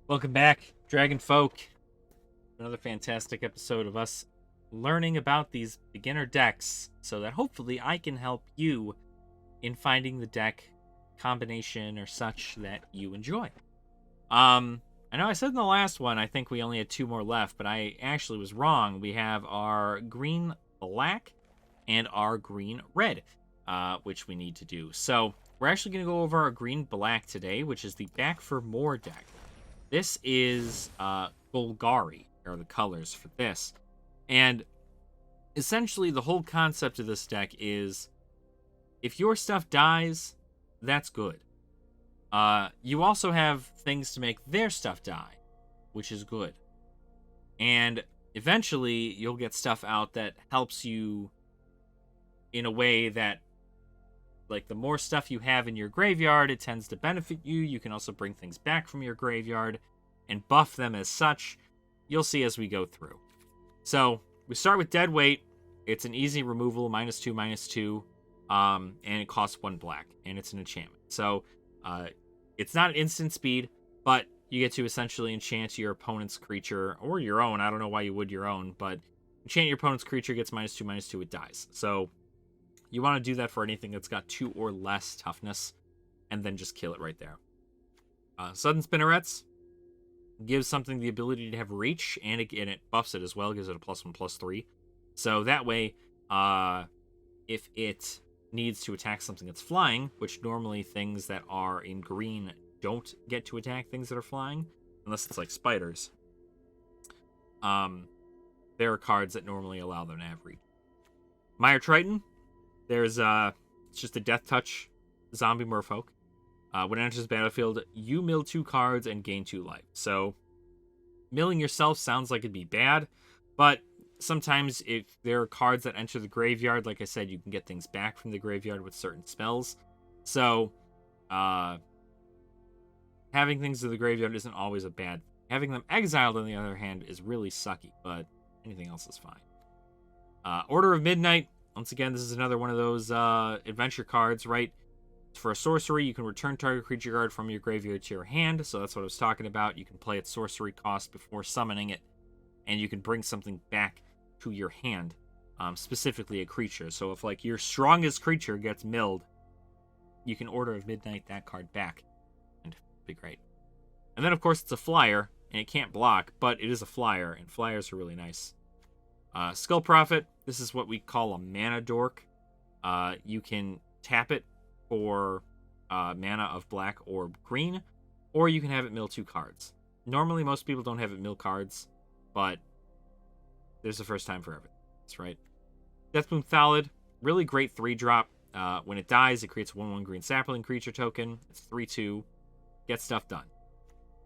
Welcome back, Dragon Folk. Another fantastic episode of us learning about these beginner decks so that hopefully I can help you in finding the deck combination or such that you enjoy. I know I said in the last one I think we only had two more left, but I actually was wrong. We have our green black and our green red, which we need to do. So we're actually going to go over our green black today, which is the Back for More deck. This is Golgari, are the colors for this. And essentially the whole concept of this deck is if your stuff dies, that's good. You also have things to make their stuff die, which is good. And eventually you'll get stuff out that helps you in a way that, like, the more stuff you have in your graveyard, it tends to benefit you. You can also bring things back from your graveyard and buff them as such. You'll see as we go through. So we start with Dead Weight. It's an easy removal, -2/-2, and it costs 1 black, and it's an enchantment. So it's not instant speed, but you get to essentially enchant your opponent's creature, or your own. I don't know why you would your own, but enchant your opponent's creature, gets -2/-2, it dies. So you want to do that for anything that's got 2 or less toughness, and then just kill it right there. Sudden Spinnerets gives something the ability to have reach, and it buffs it as well, gives it a +1/+3. So that way, if it needs to attack something that's flying, which normally things that are in green don't get to attack things that are flying, unless it's like spiders, there are cards that normally allow them to have reach. Mire Triton. There's it's just a death touch zombie merfolk. When it enters the battlefield, you mill 2 cards and gain 2 life. So milling yourself sounds like it'd be bad, but sometimes if there are cards that enter the graveyard, like I said, you can get things back from the graveyard with certain spells. So having things in the graveyard isn't always a bad thing. Having them exiled, on the other hand, is really sucky, but anything else is fine. Order of Midnight. Once again, this is another one of those adventure cards, right? For a sorcery, you can return target creature card from your graveyard to your hand, so that's what I was talking about. You can play its sorcery cost before summoning it, and you can bring something back to your hand, specifically a creature. So if, like, your strongest creature gets milled, you can Order of Midnight that card back, and it'd be great. And then, of course, it's a flyer, and it can't block, but it is a flyer, and flyers are really nice. Skull Prophet. This is what we call a mana dork. You can tap it for mana of black or green, or you can have it mill 2 cards. Normally, most people don't have it mill cards, but there's a first time for everything. That's right. Deathbloom Thallid, really great 3-drop. When it dies, it creates a 1/1 green sapling creature token. It's 3/2. Get stuff done.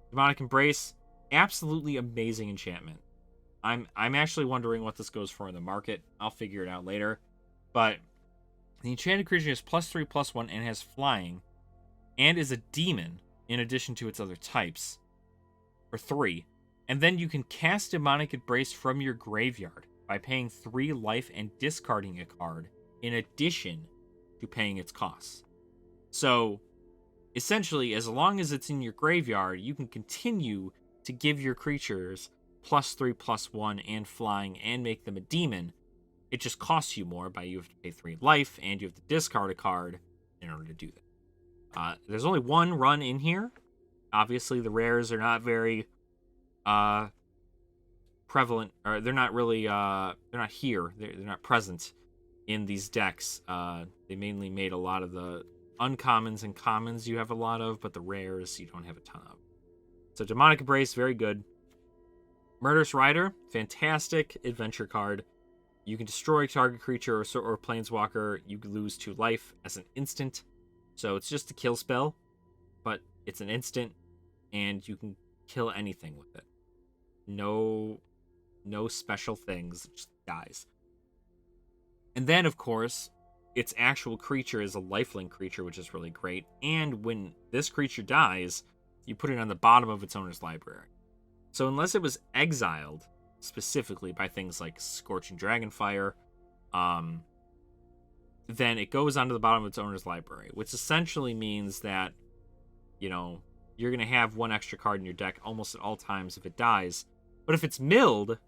Demonic Embrace, absolutely amazing enchantment. I'm actually wondering what this goes for in the market. I'll figure it out later. But the enchanted creature has +3/+1 and has flying, and is a demon in addition to its other types for 3. And then you can cast Demonic Embrace from your graveyard by paying 3 life and discarding a card in addition to paying its costs. So essentially, as long as it's in your graveyard, you can continue to give your creatures +3/+1 and flying and make them a demon. It just costs you more by you have to pay 3 life and you have to discard a card in order to do that. There's only 1 run in here. Obviously, the rares are not very prevalent, or they're not really they're not here. They're not present in these decks. They mainly made a lot of the uncommons and commons you have a lot of, but the rares you don't have a ton of. So Demonic Embrace, very good. Murderous Rider, fantastic adventure card. You can destroy target creature or planeswalker. You lose 2 life as an instant. So it's just a kill spell, but it's an instant, and you can kill anything with it. No special things, it just dies. And then, of course, its actual creature is a lifelink creature, which is really great. And when this creature dies, you put it on the bottom of its owner's library. So unless it was exiled specifically by things like Scorching Dragonfire, then it goes onto the bottom of its owner's library, which essentially means that, you know, you're going to have one extra card in your deck almost at all times if it dies. But if it's milled,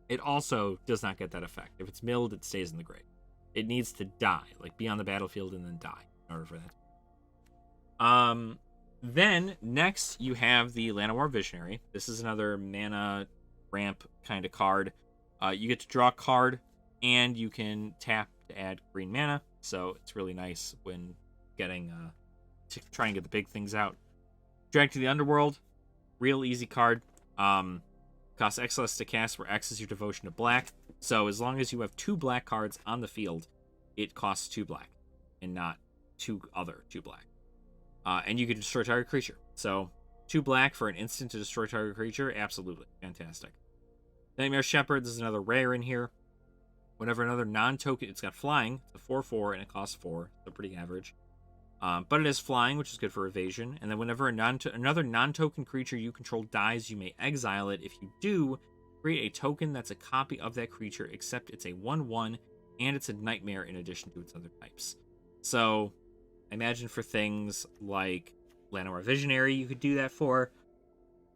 it also does not get that effect. If it's milled, it stays in the grave. It needs to die, like be on the battlefield and then die in order for that. Then next you have the Llanowar Visionary. This is another mana ramp kind of card. You get to draw a card, and you can tap to add green mana. So it's really nice when getting to try and get the big things out. Drag to the Underworld, real easy card. Costs X less to cast, where X is your devotion to black. So as long as you have 2 black cards on the field, it costs 2 black, and not 2 black. And you can destroy target creature. So 2 black for an instant to destroy target creature, absolutely fantastic. Nightmare Shepherd, this is another rare in here. Whenever another non-token, it's got flying, it's a 4/4, and it costs 4, so pretty average. But it is flying, which is good for evasion. And then whenever another non-token creature you control dies, you may exile it. If you do, create a token that's a copy of that creature, except it's a 1/1, and it's a nightmare in addition to its other types. So, imagine for things like Llanowar Visionary, you could do that for.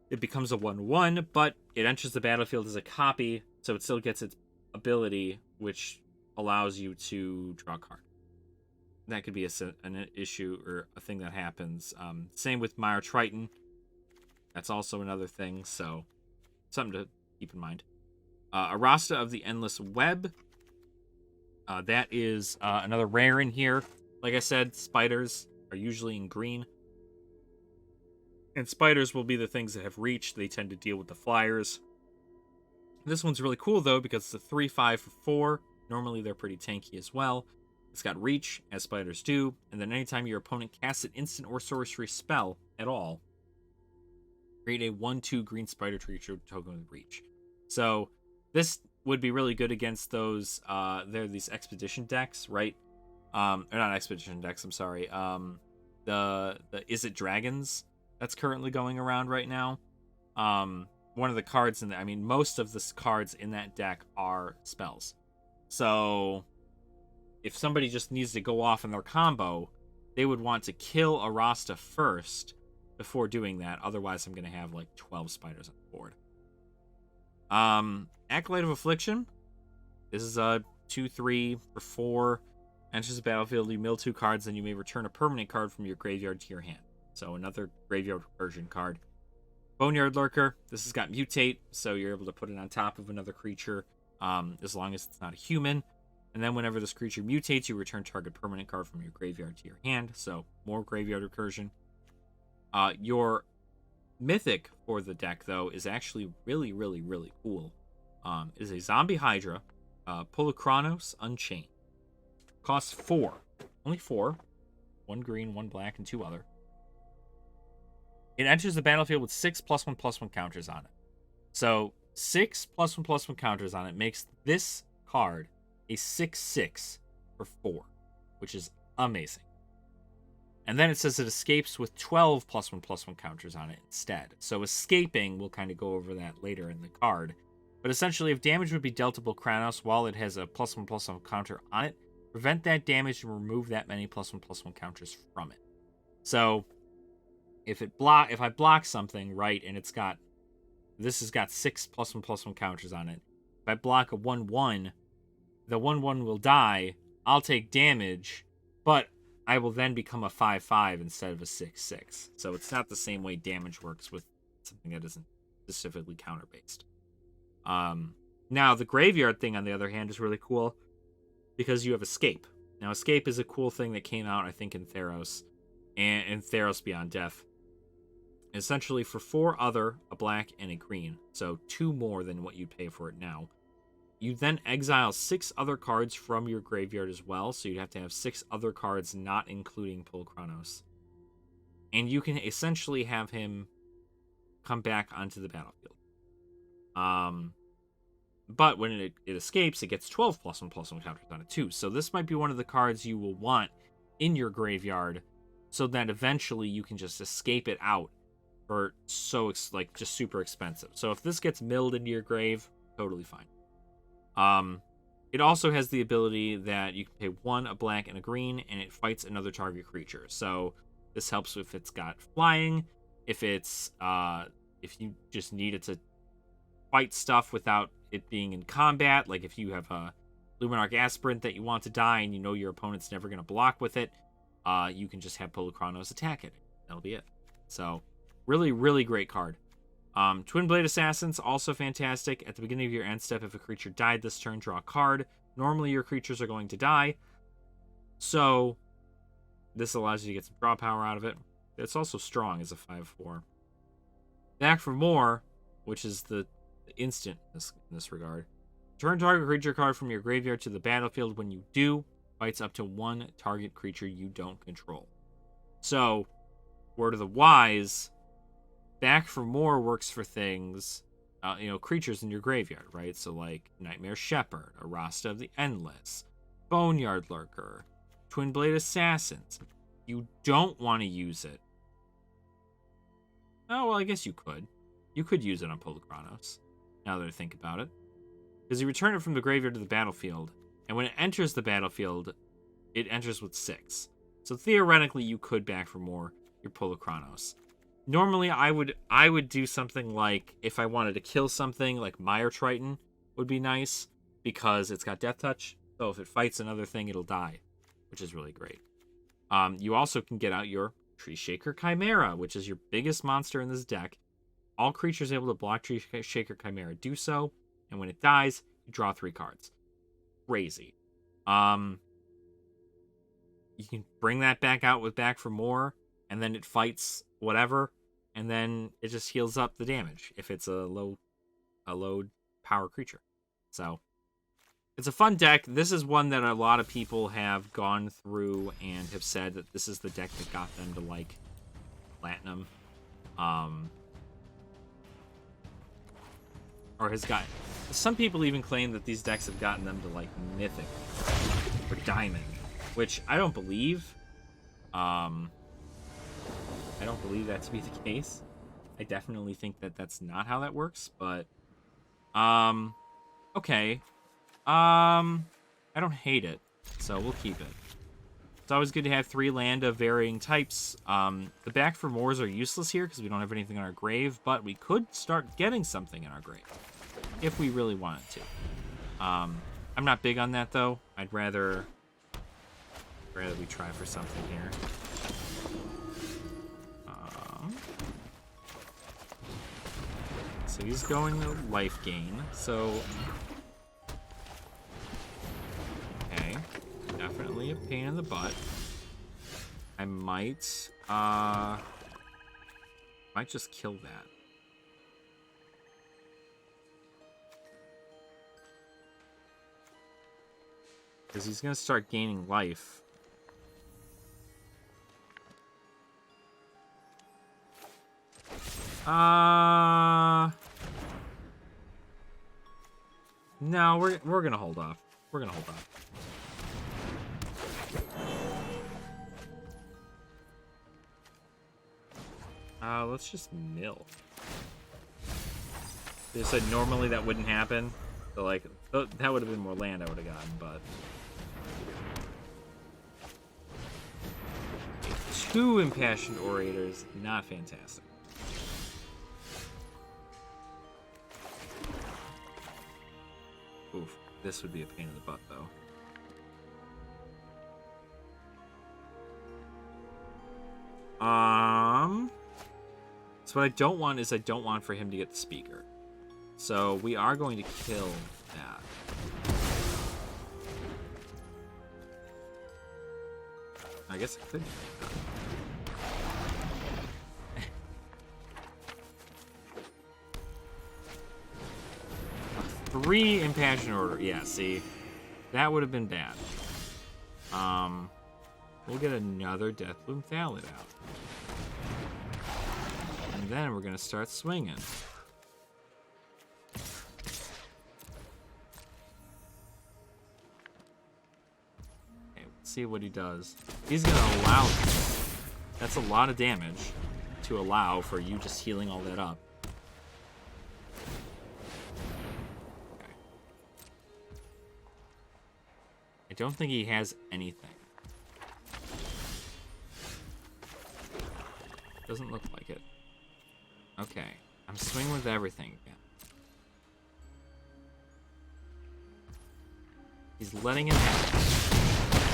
It becomes a 1/1, but it enters the battlefield as a copy, so it still gets its ability, which allows you to draw a card. That could be an issue or a thing that happens. Same with Mire Triton. That's also another thing, so something to keep in mind. Arasta of the Endless Web. That is another rare in here. Like I said, spiders are usually in green. And spiders will be the things that have reach. They tend to deal with the flyers. This one's really cool, though, because it's a 3/5 for 4. Normally, they're pretty tanky as well. It's got reach, as spiders do, and then anytime your opponent casts an instant or sorcery spell at all, create a 1/2 green spider creature token with reach. So this would be really good against those. They're these expedition decks, right? Or not expedition decks. I'm sorry. The Is It Dragons that's currently going around right now. One of the cards in most of the cards in that deck are spells. So if somebody just needs to go off in their combo, they would want to kill Arasta first before doing that. Otherwise, I'm going to have like 12 spiders on the board. Acolyte of Affliction. This is a 2/3 for 4. Enters the battlefield, you mill 2 cards, and you may return a permanent card from your graveyard to your hand. So another graveyard recursion card. Boneyard Lurker. This has got Mutate, so you're able to put it on top of another creature as long as it's not a human. And then whenever this creature mutates, you return target permanent card from your graveyard to your hand. So more graveyard recursion. Your mythic for the deck, though, is actually really, really, really cool. It is a Zombie Hydra, Polukranos Unchained. Costs 4. Only 4. 1 green, 1 black, and 2 other. It enters the battlefield with 6 +1/+1 counters on it. So 6 +1/+1 counters on it makes this card a 6/6 for 4, which is amazing. And then it says it escapes with 12 +1/+1 counters on it instead. So escaping, we'll kind of go over that later in the card. But essentially, if damage would be dealt to Polukranos while it has a +1/+1 counter on it, prevent that damage and remove that many +1/+1 counters from it. So if I block something, right, and this has got 6 +1/+1 counters on it. If I block a 1/1, the 1/1 will die. I'll take damage, but I will then become a 5/5 instead of a 6/6. So it's not the same way damage works with something that isn't specifically counter-based. Now, the graveyard thing, on the other hand, is really cool because you have Escape. Now, Escape is a cool thing that came out, I think, in Theros and in Theros Beyond Death. Essentially, for 4 other, a black and a green, so 2 more than what you'd pay for it now. You then exile 6 other cards from your graveyard as well, so you'd have to have 6 other cards, not including Polukranos. And you can essentially have him come back onto the battlefield. But when it escapes, it gets 12 +1/+1 counters on it too. So this might be one of the cards you will want in your graveyard, so that eventually you can just escape it out for just super expensive. So if this gets milled into your grave, totally fine. It also has the ability that you can pay 1, a black, and a green, and it fights another target creature. So This helps if it's got flying, if it's if you just need it to fight stuff without it being in combat, like if you have a Luminarch Aspirant that you want to die and you know your opponent's never going to block with it, you can just have Polukranos attack it. That'll be it. So, really, really great card. Twin Blade Assassins, also fantastic. At the beginning of your end step, if a creature died this turn, draw a card. Normally, your creatures are going to die. So, this allows you to get some draw power out of it. It's also strong as a 5/4. Back for More, which is the instant in this regard. Turn target creature card from your graveyard to the battlefield. When you do, fights up to one target creature you don't control. So, word of the wise, Back for More works for things, creatures in your graveyard, right? So like Nightmare Shepherd, Arasta of the Endless, Boneyard Lurker, Twin Blade Assassins. You don't want to use it. Oh, well, I guess you could. You could use it on Polukranos, now that I think about it. Because you return it from the graveyard to the battlefield, and when it enters the battlefield, it enters with 6. So theoretically, you could Back for More your Polukranos. Normally, I would do something like, if I wanted to kill something, like Mire Triton would be nice, because it's got Death Touch, so if it fights another thing, it'll die, which is really great. You also can get out your Tree Shaker Chimera, which is your biggest monster in this deck. All creatures able to block Tree Shaker Chimera do so, and when it dies, you draw 3 cards. Crazy. You can bring that back out with Back for More, and then it fights whatever, and then it just heals up the damage if it's a low power creature. So it's a fun deck. This is one that a lot of people have gone through and have said that this is the deck that got them to like Platinum. Or has got, some people even claim that these decks have gotten them to like Mythic or Diamond, which I don't believe. I don't believe that to be the case. I definitely think that that's not how that works, but okay. I don't hate it, so we'll keep it. It's always good to have 3 land of varying types. The Back for Mores are useless here because we don't have anything in our grave, but we could start getting something in our grave if we really wanted to. I'm not big on that though. I'd rather we try for something here. So he's going to life gain. So okay, definitely a pain in the butt. I might just kill that. Because he's going to start gaining life. No, we're going to hold off. We're going to hold off. Let's just mill. They said normally that wouldn't happen. So, like, that would have been more land I would have gotten, but... 2 Impassioned Orators, not fantastic. Oof, this would be a pain in the butt, though. So what I don't want is I don't want for him to get the speaker. So we are going to kill that. I guess I could. 3 Impassioned Order. Yeah, see, that would have been bad. We'll get another Deathbloom Thallid out. And then we're gonna start swinging. Okay, let's see what he does. He's gonna allow that. That's a lot of damage to allow for you just healing all that up. Okay. I don't think he has anything. Doesn't look like it. Okay. I'm swinging with everything again. He's letting it happen.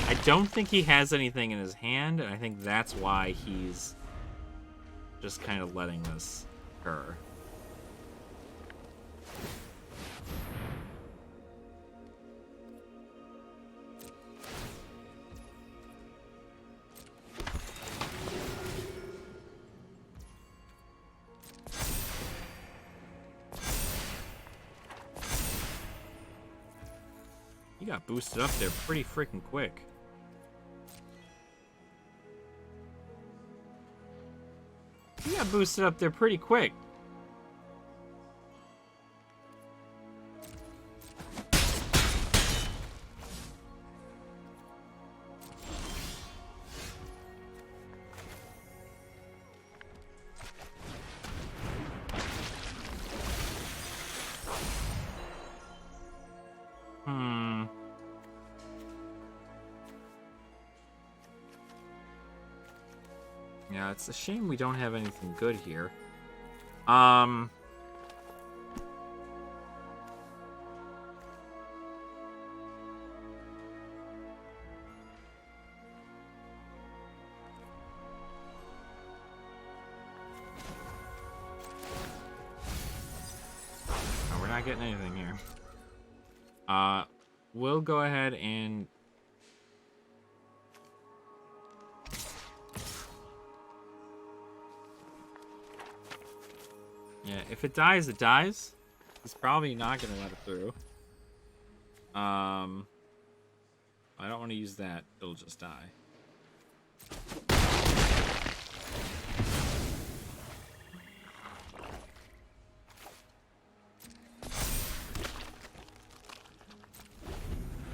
I don't think he has anything in his hand, and I think that's why he's just kind of letting this occur. He got boosted up there pretty freaking quick. He got boosted up there pretty quick. Yeah, it's a shame we don't have anything good here. Oh, we're not getting anything here. We'll go ahead and... Yeah, if it dies, it dies. He's probably not going to let it through. I don't want to use that. It'll just die.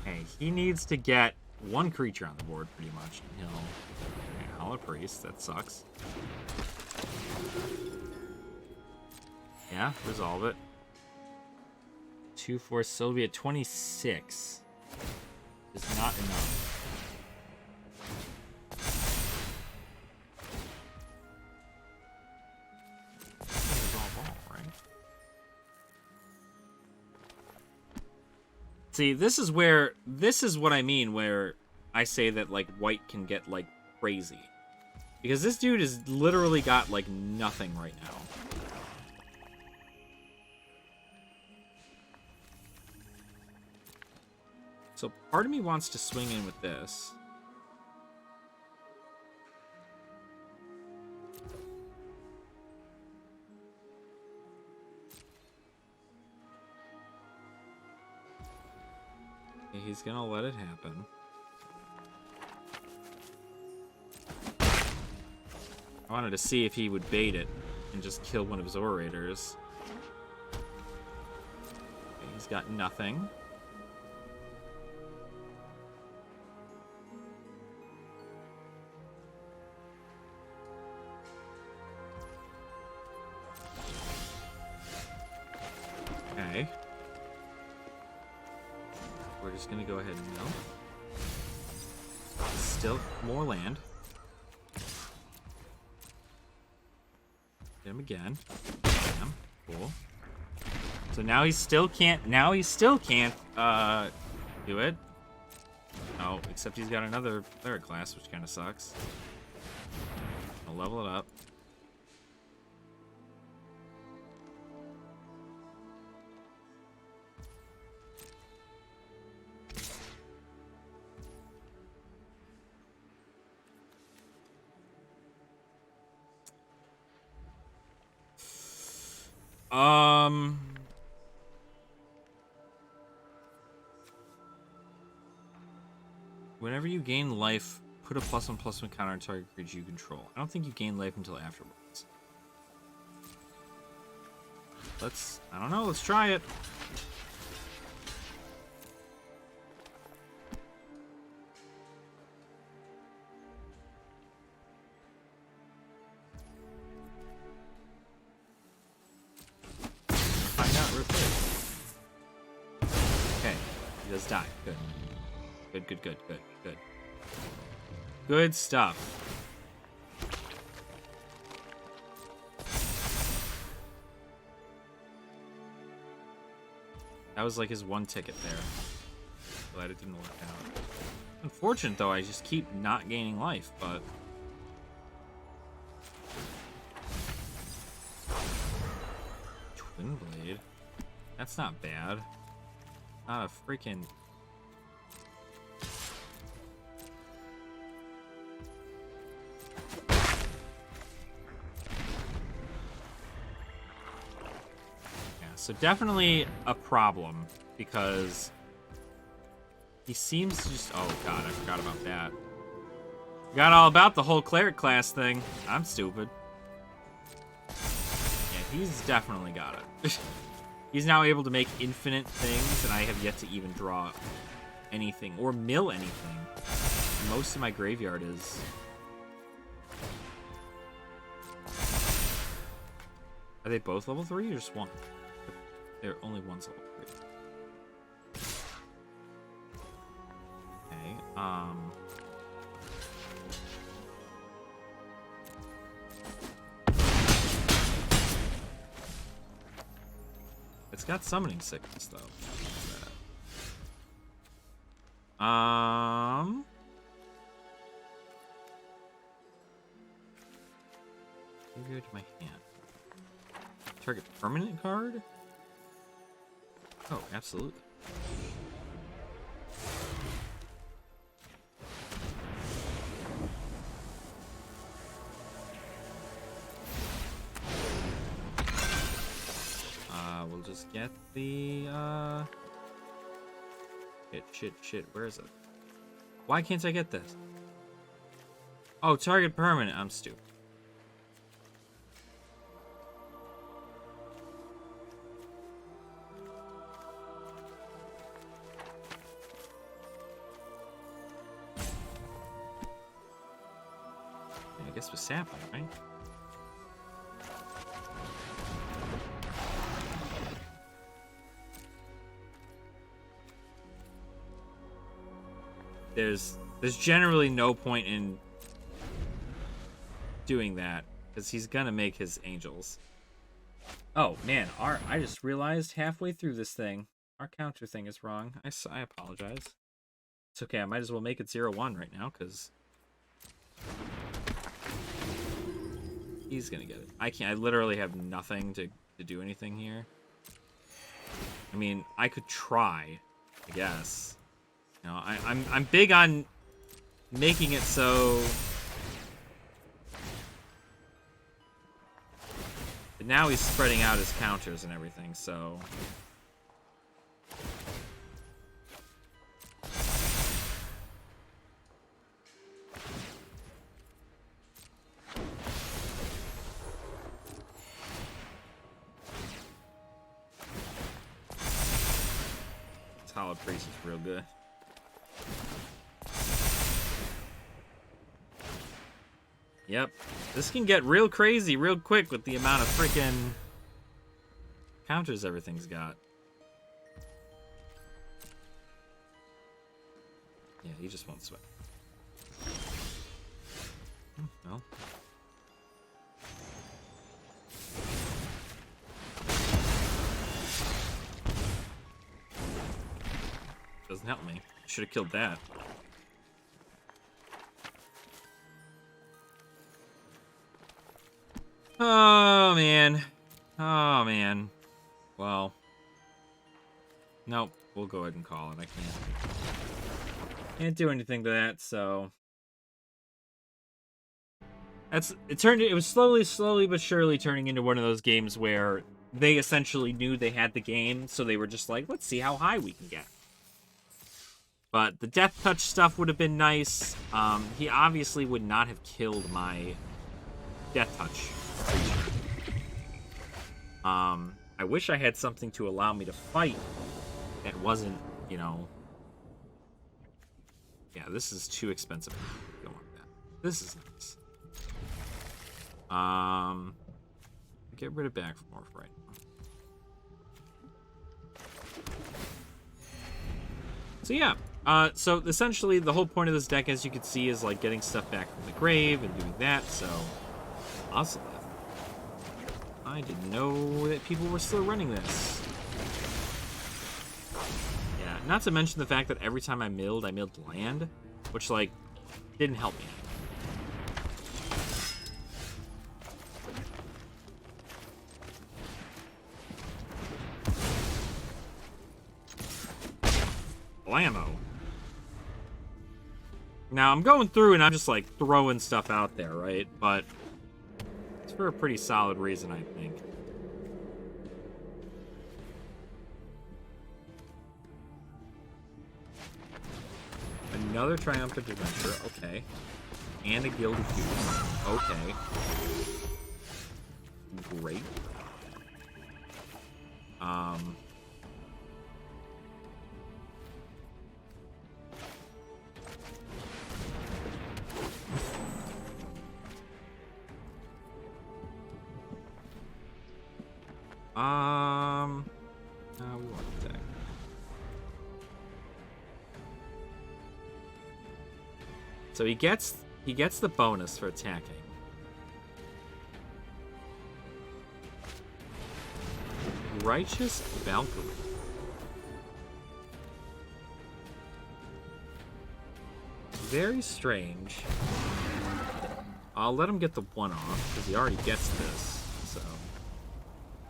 Hey, he needs to get one creature on the board, pretty much. And he'll... Okay, Hollow Priest. That sucks. Yeah, resolve it. 2-4 Sylvia 26 is not enough. Resolve all, right? See, this is what I mean where I say that like white can get like crazy. Because this dude has literally got like nothing right now. So part of me wants to swing in with this. Okay, he's gonna let it happen. I wanted to see if he would bait it and just kill one of his orators. Okay, he's got nothing. Okay. We're just gonna go ahead and mill. Still more land. Hit him again. Bam. Cool. So now he still can't. Do it. Oh, except he's got another cleric class, which kind of sucks. I'll level it up. Whenever you gain life, put a +1/+1 counter on target creature you control. I don't think you gain life until afterwards. I don't know, let's try it. Find out real quick. Okay, he does die. Good. Good. Good stuff. That was like his one ticket there. Glad it didn't work out. Unfortunate though, I just keep not gaining life, but Twin Blade. That's not bad. Not a freaking so definitely a problem because he seems to just... Oh, God, I forgot about that. Forgot all about the whole cleric class thing. I'm stupid. Yeah, he's definitely got it. He's now able to make infinite things, and I have yet to even draw anything or mill anything. Most of my graveyard is... Are they both level 3 or just one? They're only one's level 3. Okay, it's got summoning sickness though. Graveyard to my hand. Target permanent card? Oh, absolutely. We'll just get the, Shit, where is it? Why can't I get this? Oh, target permanent. I'm stupid. I guess with sapling, right? There's generally no point in doing that because he's gonna make his angels. Oh man, I just realized halfway through this thing, our counter thing is wrong. I apologize. It's okay. I might as well make it 0-1 right now because he's gonna get it. I literally have nothing to do anything here. I mean, I could try, I guess. You know, I'm big on making it so. But now he's spreading out his counters and everything, so. Hollow Priest is real good. Yep. This can get real crazy real quick with the amount of freaking counters everything's got. Yeah, he just won't sweat. Well. Doesn't help me. Should have killed that. Oh, man. Oh, man. Well. Nope. We'll go ahead and call it. I can't do anything to that, so. It was slowly but surely turning into one of those games where they essentially knew they had the game, so they were just like, let's see how high we can get. But the Death Touch stuff would have been nice. He obviously would not have killed my Death Touch. I wish I had something to allow me to fight that wasn't, you know... Yeah, this is too expensive. Don't want that. This is nice. Get rid of Backmorph right now. So yeah. So essentially the whole point of this deck, as you can see, is like getting stuff back from the grave and doing that, so awesome. I didn't know that people were still running this. Not to mention the fact that every time I milled land, which, like, didn't help me. Blammo. Now, I'm going through and I'm just, like, throwing stuff out there, right? But it's for a pretty solid reason, I think. Another triumphant adventure, okay. And a gilded goose, okay. Great. We want to attack. So he gets the bonus for attacking. Righteous Valkyrie. Very strange. I'll let him get the one off because he already gets this. So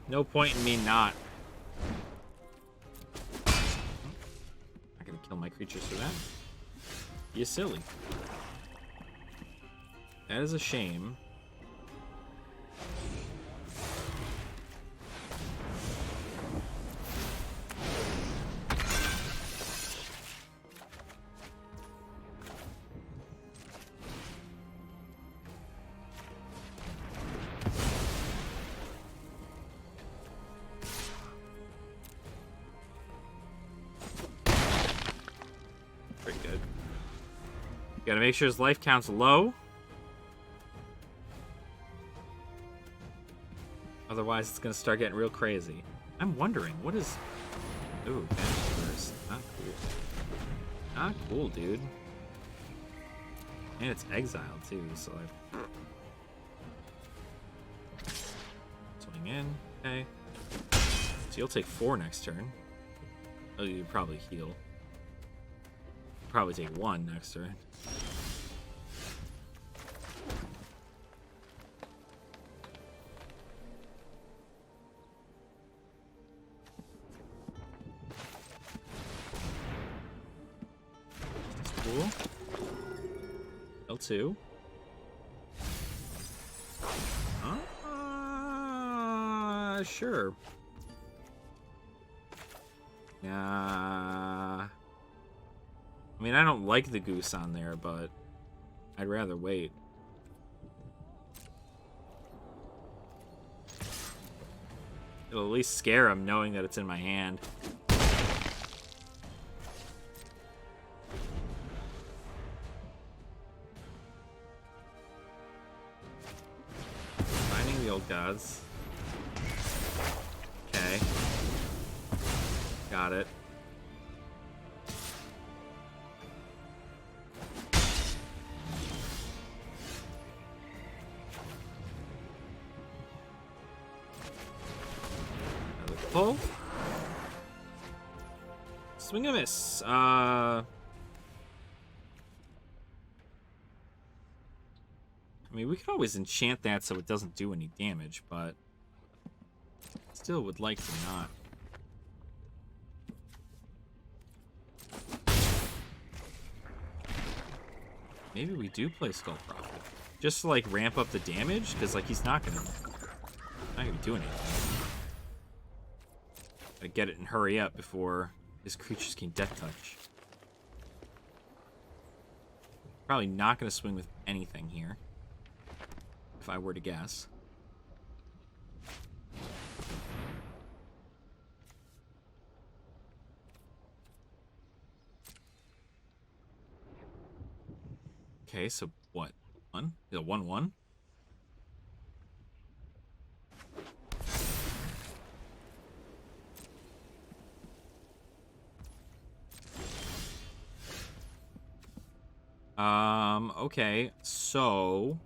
no point in me not. Not gonna kill my creatures for that. You silly. That is a shame. Pretty good. Gotta make sure his life count's low. Otherwise, it's gonna start getting real crazy. I'm wondering, what is... Ooh, Banishers. Not cool. Not cool, dude. And it's exiled, too, so I... Swing in. Okay. So you'll take 4 next turn. Oh, you probably heal. Probably take 1 next turn. Cool. L2. Sure. Yeah. I mean, I don't like the goose on there, but I'd rather wait. It'll at least scare him knowing that it's in my hand. Finding the old gods. Okay. Got it. Another pull. Swing and a miss. I mean, we could always enchant that so it doesn't do any damage, but still would like to not. Maybe we do play Skull Prophet. Just to, like, ramp up the damage, because, like, he's not gonna do anything. Gotta get it and hurry up before his creatures can death touch. Probably not gonna swing with anything here, if I were to guess. Okay, so what? 1? Yeah, 1/1. Okay, so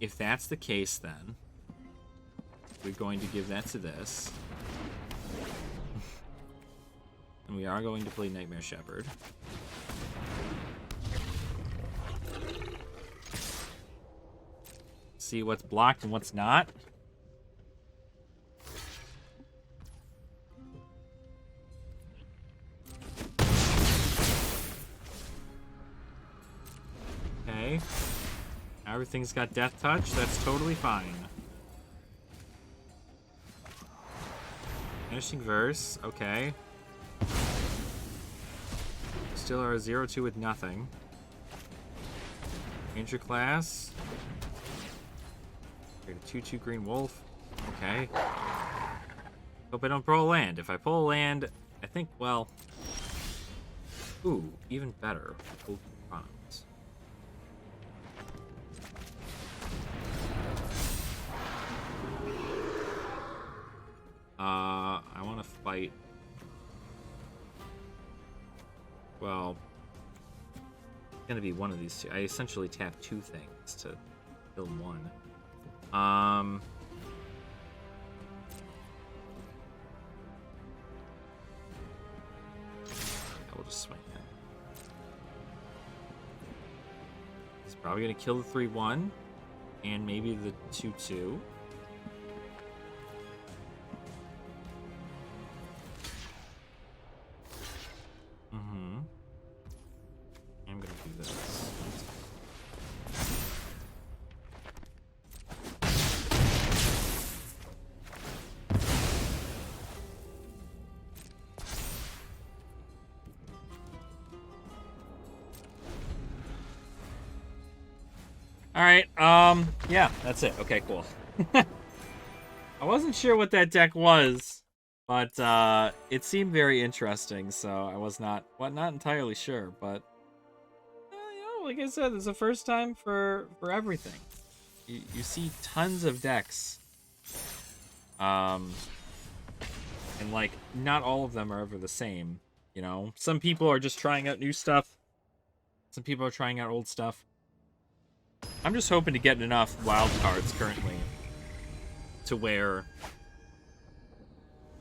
if that's the case, then we're going to give that to this. And we are going to play Nightmare Shepherd. See what's blocked and what's not. Okay. Everything's got Death Touch. That's totally fine. Finishing Verse. Okay. Still are a 0-2 with nothing. Ranger class. Create a 2-2 green wolf. Okay. Hope I don't pull a land. If I pull a land, I think, well... Ooh, even better. Pull Chronos. I want to fight... Well... It's gonna be one of these two. I essentially tap two things to kill one. I will just swing it. He's probably gonna kill the 3-1 and maybe the 2-2. I'm gonna do this. Alright, yeah, that's it. Okay, cool. I wasn't sure what that deck was, but, it seemed very interesting, so I was not entirely sure, but, you know, like I said, it's the first time for everything. You see tons of decks, and, like, not all of them are ever the same, you know? Some people are just trying out new stuff. Some people are trying out old stuff. I'm just hoping to get enough wild cards currently to where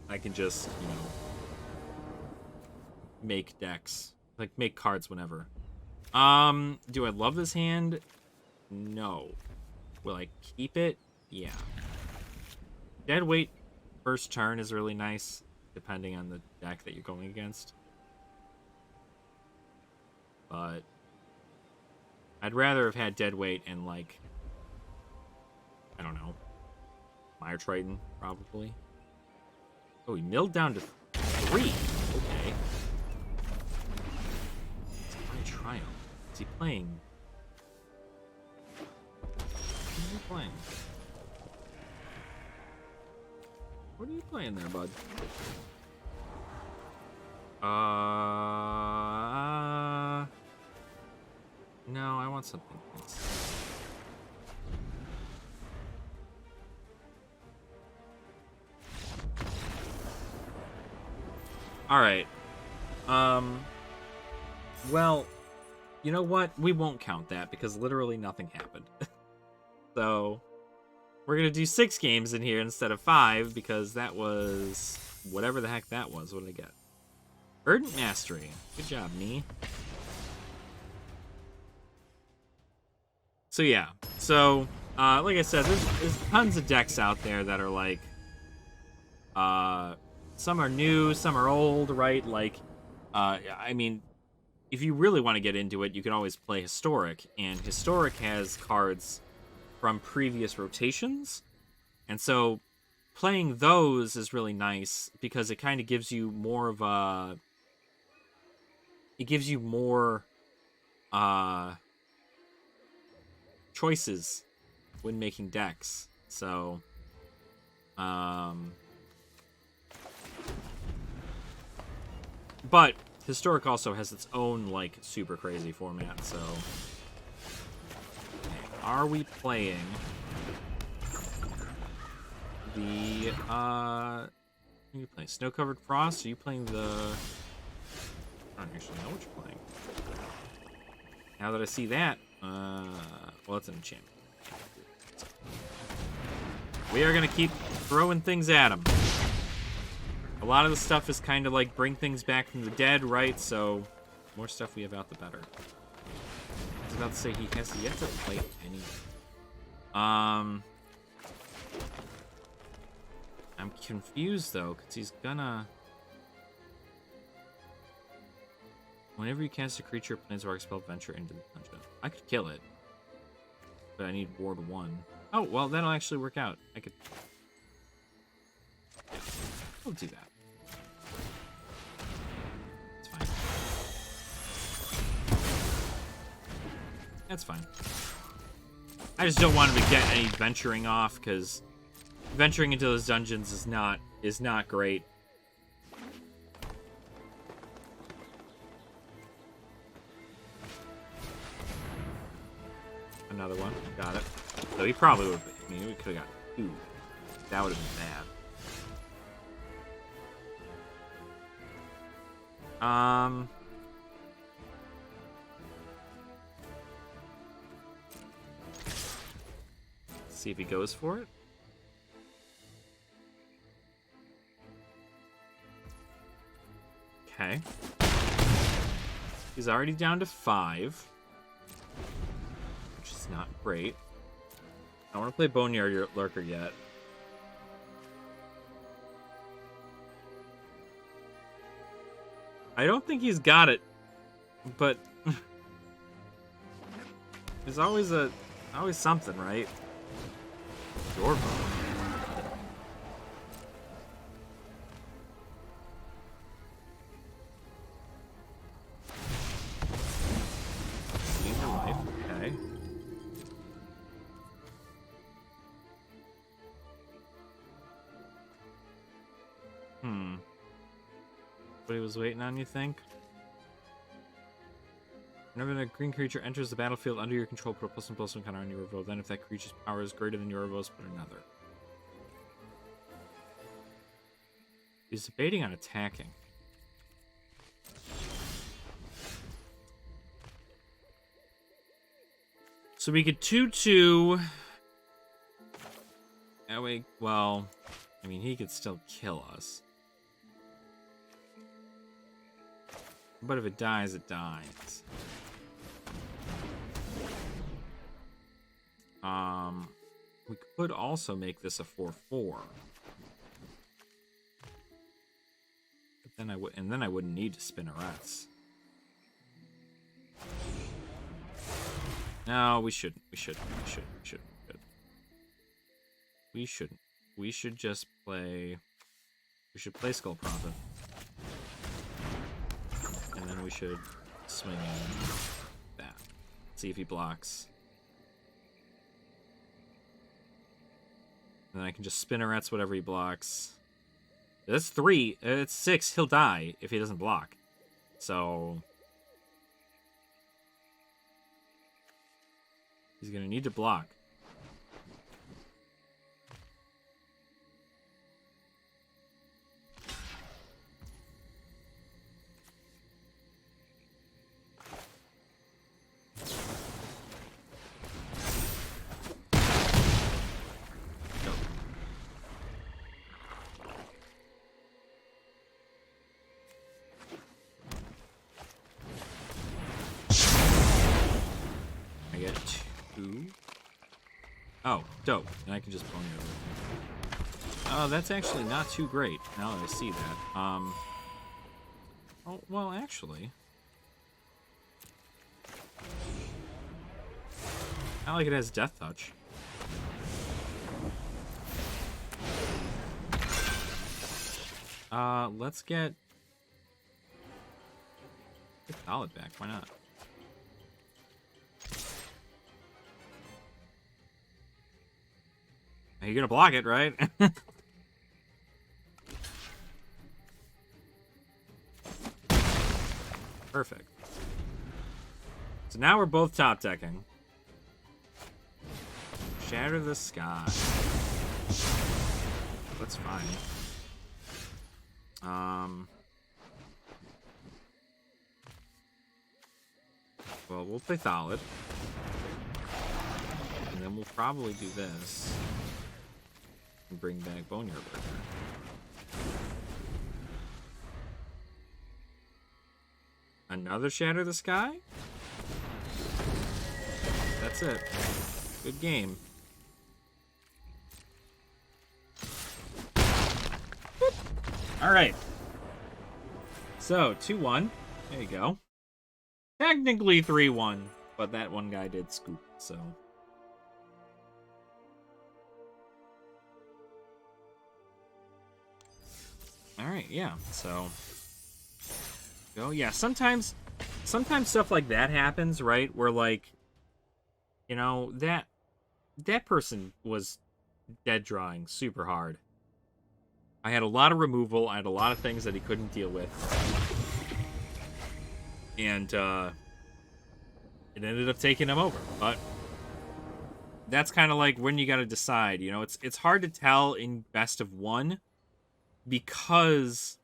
I can just, you know, make decks. Like, make cards whenever. Do I love this hand? No. Will I keep it? Yeah. Deadweight first turn is really nice, depending on the deck that you're going against. But I'd rather have had Deadweight and, like, I don't know, Mire Triton, probably. Oh, he milled down to 3. Okay. It's my Triumph. Is he playing? What is he playing? What are you playing there, bud? No, I want something else. Alright. Well, you know what? We won't count that because literally nothing happened. So, we're gonna do 6 games in here instead of 5 because that was whatever the heck that was. What did I get? Verdant Mastery. Good job, me. So yeah, so like I said, there's tons of decks out there that are like, some are new, some are old, right? Like, I mean, if you really want to get into it, you can always play Historic, and Historic has cards from previous rotations, and so playing those is really nice because it kind of gives you more of a, it gives you more, choices when making decks. So, but Historic also has its own, like, super crazy format, so... Are we playing the, are you playing Snow-Covered Frost? Are you playing the... I don't actually know what you're playing. Now that I see that, well, it's an enchantment. We are going to keep throwing things at him. A lot of the stuff is kind of like bring things back from the dead, right? So, the more stuff we have out, the better. I was about to say he has yet to play any. I'm confused though, because he's gonna. Whenever you cast a creature, planeswalker spell, venture into the dungeon. I could kill it, but I need ward 1. Oh, well, that'll actually work out. I could. Yeah, we'll do that. It's fine. That's fine. I just don't want him to get any venturing off, because venturing into those dungeons is not great. Another one. Got it. So he probably would have. I mean, we could have got 2. That would have been bad. Let's see if he goes for it. Okay. He's already down to 5. Which is not great. I don't want to play Boneyard Lurker yet. I don't think he's got it, but there's always something, right? Your vote. Senior life, okay. What he was waiting on, you think? Whenever a green creature enters the battlefield under your control, put a +1/+1 counter on your revoke. Then if that creature's power is greater than your revoke, put another. He's debating on attacking. So we could 2/2. That way, well, I mean, he could still kill us. But if it dies, it dies. We could also make this a 4/4. But then I wouldn't need to spinnerets. No, we shouldn't. We shouldn't. We should just play. We should play Skull Prophet. And then we should swing in that. See if he blocks. And then I can just spinnerets whatever he blocks. That's 3. It's 6. He'll die if he doesn't block. So he's gonna need to block. Oh, dope. And I can just bone over. Oh, that's actually not too great, now that I see that. Oh, well, actually. Not like it has Death Touch. Let's get Solid back, why not? You're gonna block it, right? Perfect. So now we're both top decking. Shatter the Sky. That's fine. Well, we'll play Thallid. And then we'll probably do this. And bring back Boneyard Lurker. Another Shatter the Sky? That's it. Good game. Alright. So, 2-1. There you go. Technically 3-1, but that one guy did scoop, so... Alright, yeah, so... Go, yeah, sometimes stuff like that happens, right? Where, like, you know, that person was dead drawing super hard. I had a lot of removal, I had a lot of things that he couldn't deal with. And, it ended up taking him over, but... That's kind of like when you gotta decide, you know? It's hard to tell in best of one, because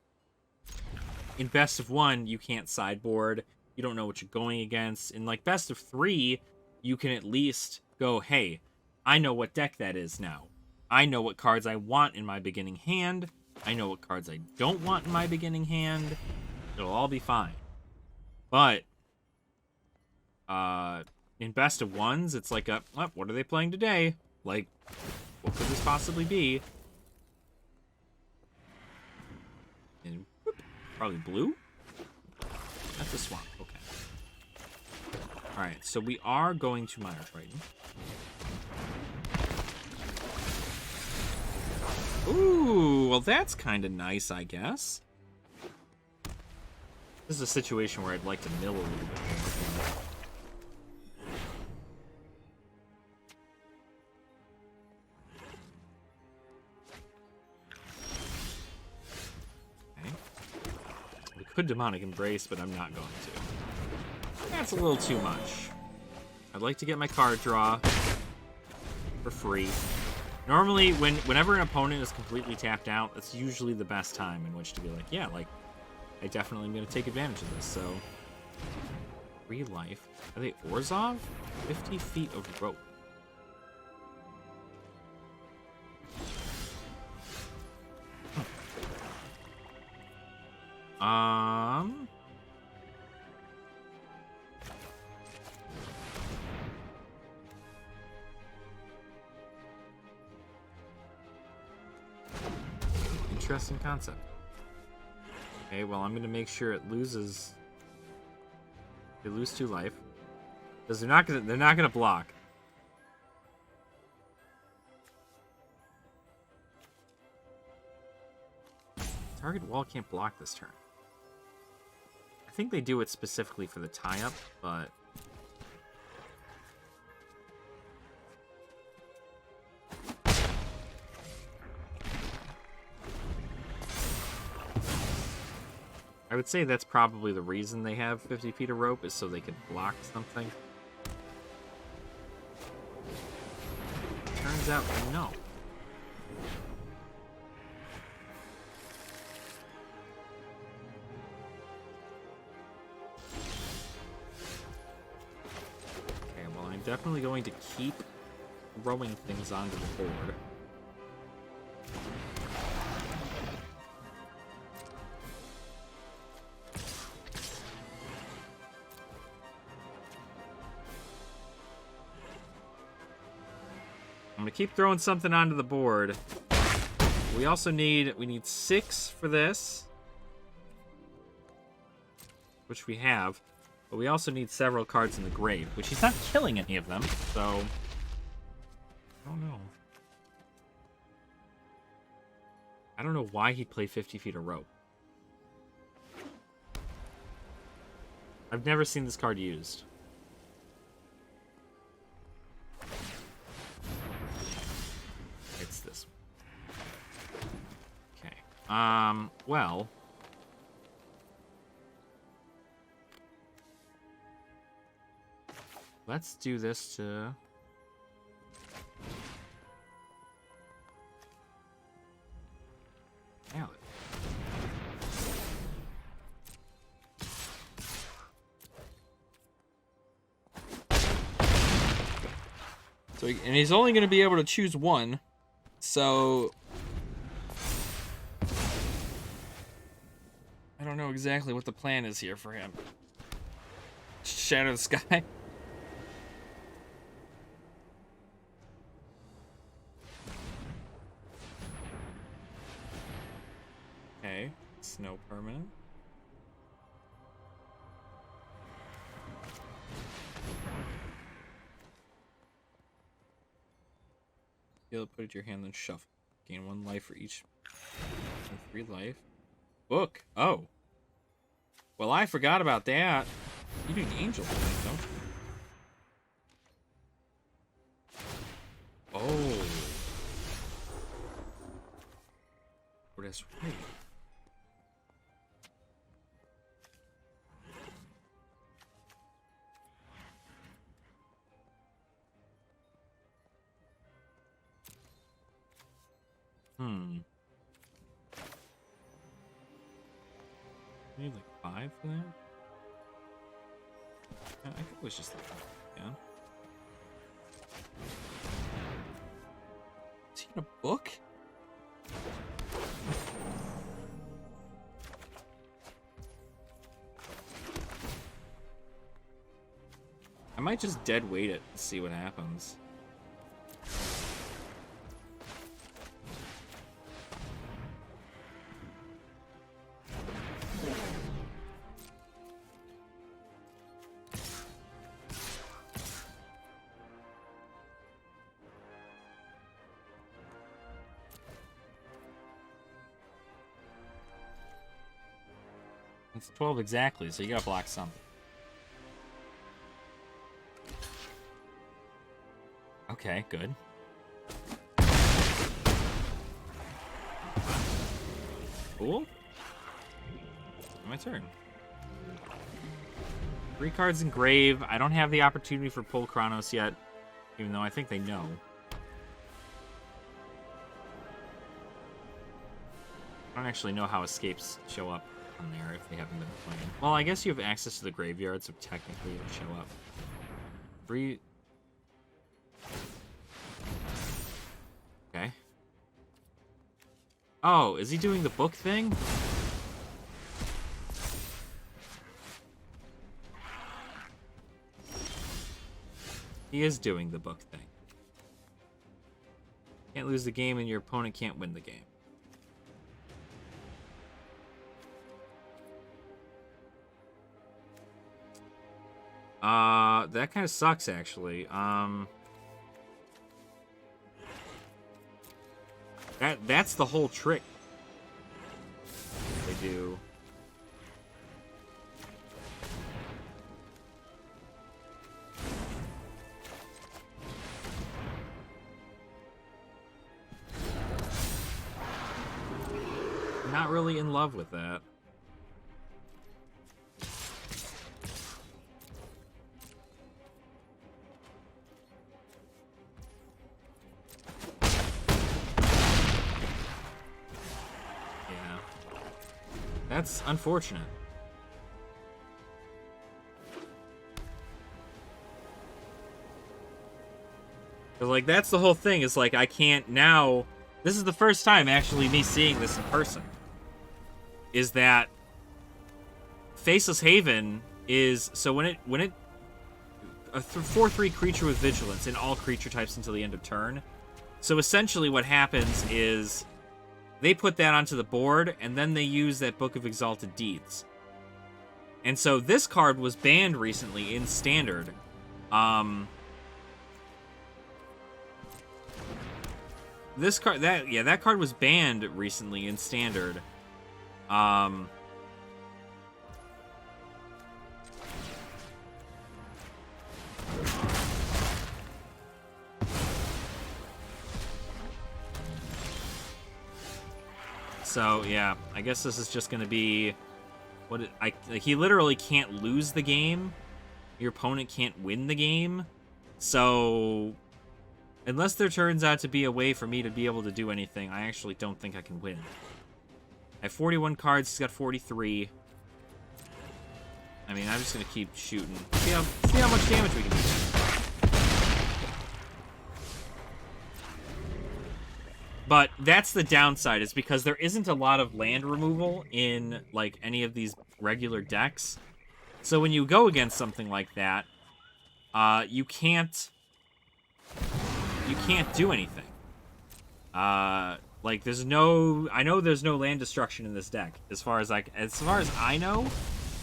in best of one, you can't sideboard, you don't know what you're going against. In, like, best of three, you can at least go, hey, I know what deck that is now. I know what cards I want in my beginning hand. I know what cards I don't want in my beginning hand. It'll all be fine. But, in best of ones, it's like what are they playing today? Like, what could this possibly be? And whoop, probably blue? That's a swamp, okay. Alright, so we are going to Mire Triton. Ooh, well that's kind of nice, I guess. This is a situation where I'd like to mill a little bit more. Okay. We could Demonic Embrace, but I'm not going to. That's a little too much. I'd like to get my card draw for free. Normally, whenever an opponent is completely tapped out, that's usually the best time in which to be like, yeah, like, I definitely am going to take advantage of this, so... 3 life. Are they Orzhov? 50 feet of rope. Interesting concept. Okay, well, I'm gonna make sure it loses. They lose 2 life because they're not gonna block. Target wall can't block this turn. I think they do it specifically for the tie-up, but. I would say that's probably the reason they have 50 feet of rope, is so they can block something. Turns out, no. Okay, well, I'm definitely going to keep throwing things onto the board. I'm gonna keep throwing something onto the board. We also need 6 for this, which we have, but we also need several cards in the grave, which he's not killing any of them, so I don't know. I don't know why he'd play 50 feet of rope. I've never seen this card used. It's this one. Okay. Well. Let's do this to... Nail it. So, and he's only going to be able to choose one. So... I don't know exactly what the plan is here for him. Shatter the Sky. Okay, snow permanent. You'll put it to your hand, then shuffle. Gain 1 life for each. 3 life. Book. Oh. Well, I forgot about that. You do the angel thing, don't you? Oh. Oh, that's right. I need like 5 for that? I think it was just like that. Yeah. Is he in a book? I might just dead weight it and see what happens. It's 12 exactly, so you gotta block something. Okay, good. Cool. My turn. 3 cards in grave. I don't have the opportunity for pull Chronos yet, even though I think they know. I don't actually know how escapes show up on there if they haven't been playing. Well, I guess you have access to the graveyard, so technically it'll show up. 3. Okay. Oh, is he doing the book thing? He is doing the book thing. Can't lose the game and your opponent can't win the game. That kind of sucks, actually. That's the whole trick. They do. Not really in love with that. That's unfortunate. Cause like that's the whole thing. Is like I can't now. This is the first time actually me seeing this in person. Is that Faceless Haven is so when it a 4/3 creature with vigilance in all creature types until the end of turn. So essentially what happens is they put that onto the board, and then they use that Book of Exalted Deeds. And so this card was banned recently in Standard. This card, that card was banned recently in Standard. So yeah, I guess this is just gonna be what he literally can't lose the game. Your opponent can't win the game. So unless there turns out to be a way for me to be able to do anything, I actually don't think I can win. I have 41 cards. He's got 43. I mean, I'm just gonna keep shooting. See how much damage we can do. But that's the downside, is because there isn't a lot of land removal in, like, any of these regular decks. So when you go against something like that, you can't do anything. Like there's no, I know there's no land destruction in this deck. As far as I know,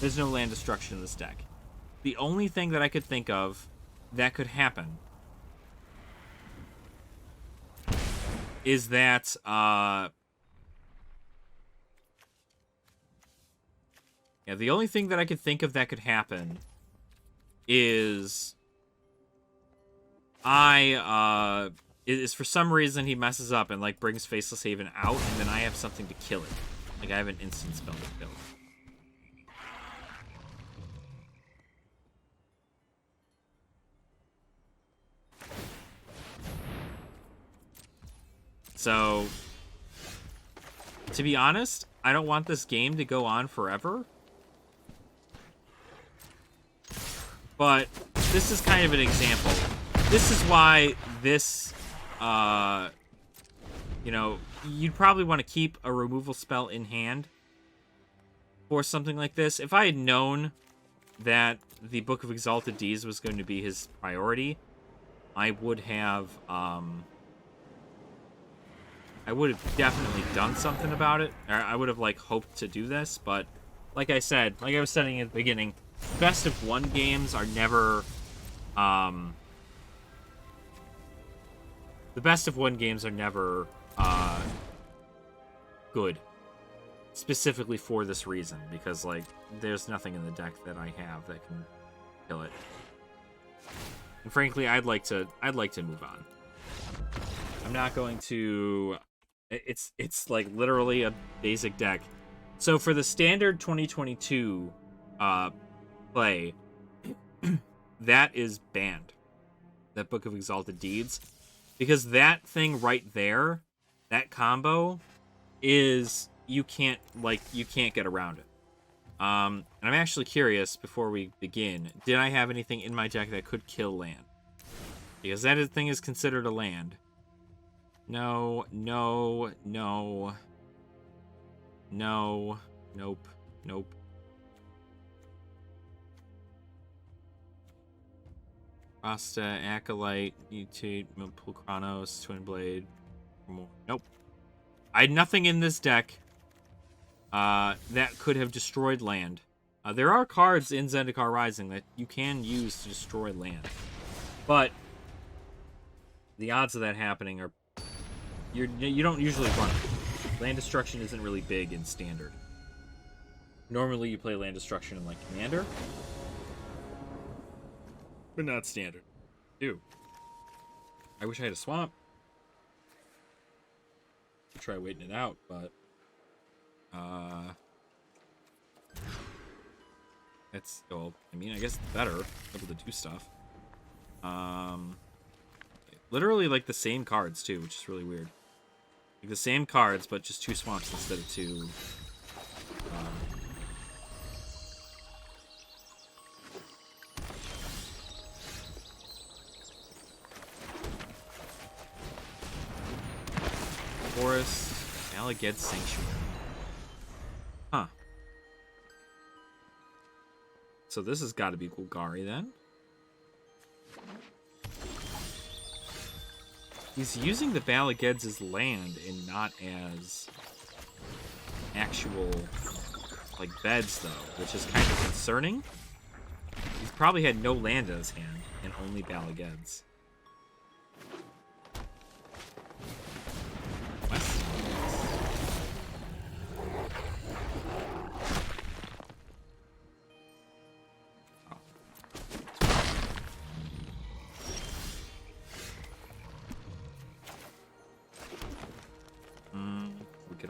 there's no land destruction in this deck. The only thing that I could think of that could happen is that yeah, the only thing that I could think of that could happen is is for some reason he messes up and like brings Faceless Haven out, and then I have something to kill it. Like I have an instant spell to kill it. So, to be honest, I don't want this game to go on forever. But this is kind of an example. This is why this, you know, you'd probably want to keep a removal spell in hand for something like this. If I had known that the Book of Exalted Deeds was going to be his priority, I would have definitely done something about it. Or I would have, like, hoped to do this, but like I said, like I was saying at the beginning, best of one games are never, the best of one games are never, good. Specifically for this reason, because, like, there's nothing in the deck that I have that can kill it. And frankly, I'd like to move on. I'm not going to... It's like literally a basic deck. So for the standard 2022 play, that is banned. That Book of Exalted Deeds. Because that thing right there, that combo, is you can't get around it. And I'm actually curious, before we begin, did I have anything in my deck that could kill land? Because that thing is considered a land. No, no, no. No. Nope. Nope. Rasta, Acolyte, Mutate, Pulchranos, Twin Blade. Nope. I had nothing in this deck that could have destroyed land. There are cards in Zendikar Rising that you can use to destroy land. But the odds of that happening are... You don't usually run it. Land destruction isn't really big in Standard. Normally you play land destruction in, like, Commander. But not Standard. Ew. I wish I had a swamp. I'll try waiting it out, but... It's... Well, I mean, I guess it's better. Able to do stuff. Literally, like, the same cards, too, which is really weird. Like, the same cards, but just 2 swamps instead of 2... Forest, Alleged Sanctuary. Huh. So this has got to be Golgari, then? He's using the Balageds as land and not as actual, like, beds, though, which is kind of concerning. He's probably had no land in his hand and only Balageds.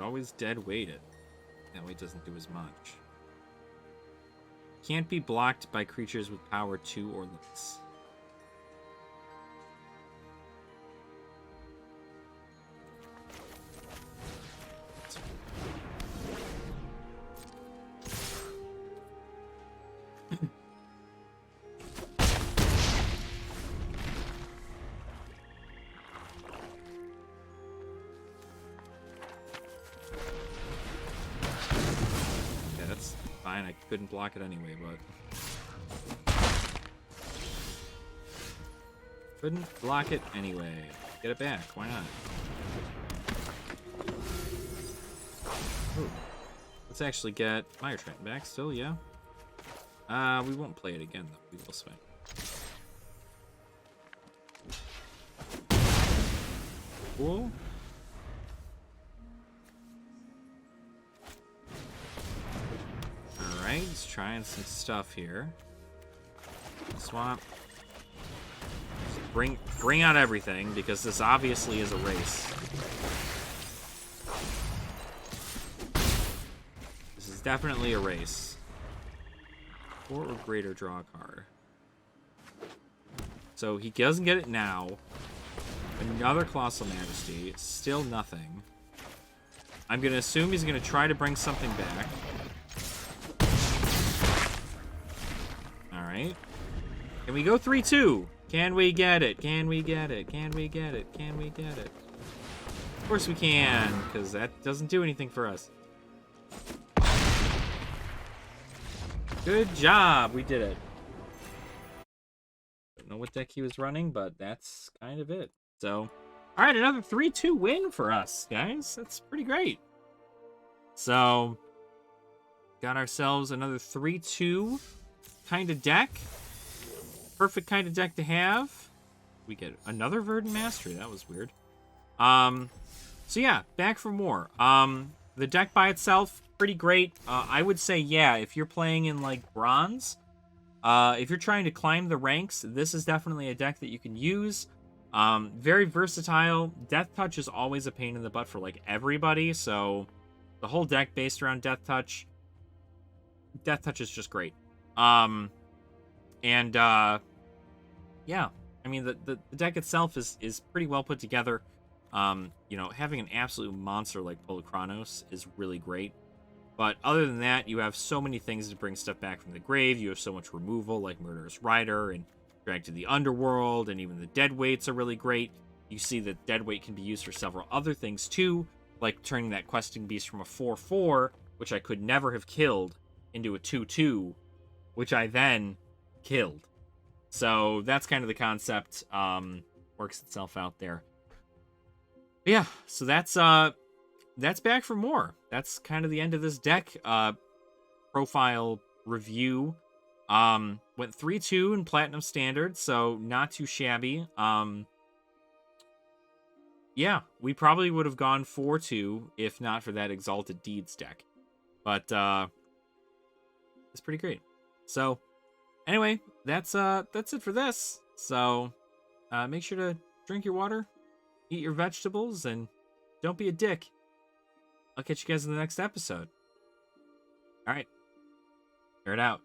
Always dead weight it. That way it doesn't do as much. Can't be blocked by creatures with power 2 or less. Couldn't block it anyway, but Couldn't block it anyway. Get it back. Why not? Ooh. Let's actually get Fire Triton back still, yeah. We won't play it again, though. We will swing. Cool. Alright, he's trying some stuff here. Swamp. Just bring out everything, because this obviously is a race. This is definitely a race. 4 or greater, draw a card. So he doesn't get it now. Another Colossal Majesty. Still nothing. I'm going to assume he's going to try to bring something back. Alright. Can we go 3-2? Can we get it? Can we get it? Can we get it? Can we get it? Of course we can, because that doesn't do anything for us. Good job. We did it. Don't know what deck he was running, but that's kind of it. So, all right, another 3-2 win for us, guys. That's pretty great. So, got ourselves another 3-2 kind of deck. Perfect kind of deck to have. We get another Verdant Mastery. That was weird. So yeah, back for more. The deck by itself, pretty great. I would say, yeah, if you're playing in, like, Bronze, if you're trying to climb the ranks, this is definitely a deck that you can use. Very versatile. Death Touch is always a pain in the butt for, like, everybody, so the whole deck based around Death Touch. Death Touch is just great. Yeah, I mean, the deck itself is pretty well put together. You know, having an absolute monster like Polokronos is really great. But other than that, you have so many things to bring stuff back from the grave. You have so much removal, like Murderous Rider and Drag to the Underworld, and even the Deadweights are really great. You see that Deadweight can be used for several other things too, like turning that Questing Beast from a 4/4, which I could never have killed, into a 2/2, which I then killed. So that's kind of the concept. Works itself out there. But yeah, so that's back for more. That's kind of the end of this deck profile review. Went 3-2 in Platinum Standard, so not too shabby. Yeah, we probably would have gone 4-2 if not for that Exalted Deeds deck. But it's pretty great. So anyway, that's it for this. So make sure to drink your water, eat your vegetables, and don't be a dick. I'll catch you guys in the next episode. All right. Air it out.